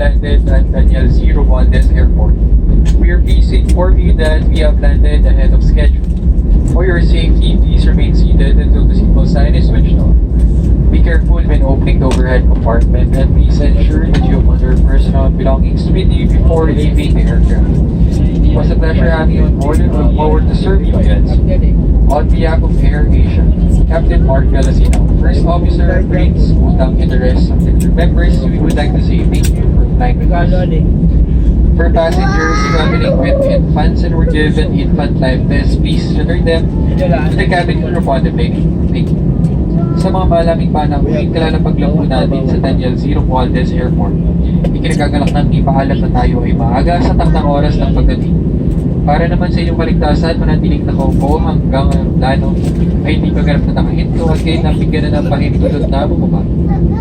landed at Daniel 01 Des Airport. We are pleased to inform you that we have landed ahead of schedule. For your safety, please remain seated until the seatbelt sign is switched on. Be careful when opening the overhead compartment and please ensure that you have all your personal belongings with you before leaving the aircraft. It was a pleasure having you on board and look forward to serving you again. On behalf of Airasia, Captain Mark Galasino, First Officer Prince Utang, and the rest of the crew members, we would like to say thank you for flying with us. For passengers traveling with infants and were given infant life tests, please return them to the cabin crew upon the plane. Thank you. Sa mga malaming panahon, kalalapag lang po natin sa Daniel 01 Des Airport. Ikinagagalak ng ipaalam na tayo ay maaga sa takdang oras ng pagdating. Para naman sa inyong kaligtasan, manatiling nakaupo hanggang plano ay hindi kaganap na nakahinto at kayo nabigyan na ng pahintulot na bumaba.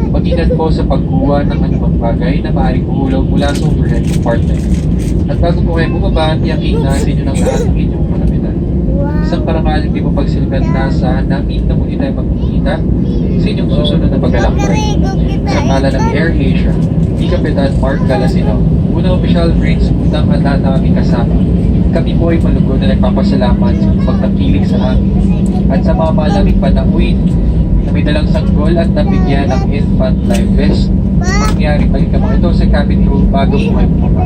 Mag-ingat po sa pagkuha ng anumang bagay na maaaring uhulog mula sa overhead compartment. At bago po kayo bumaba, tiyaking na sa inyo ng lahat ng inyong kalamitan. Isang parangalang di po pagsilbihan na sa namin na muli tayo magkikita sa inyong susunod na paglalakbay. Sa ngalan ng Airasia, di Kapitan Mark Galasino, unang official Prince Utang at lahat ng aming kasama. Kami po ay malugod na nagpapasalamat sa pagtakilig sa amin at sa mga malamig panahon na may dalang sanggol at nabigyan ng infant life vest. Mangyari balik ka mga ito sa cabin crew bago po kayo bumaba.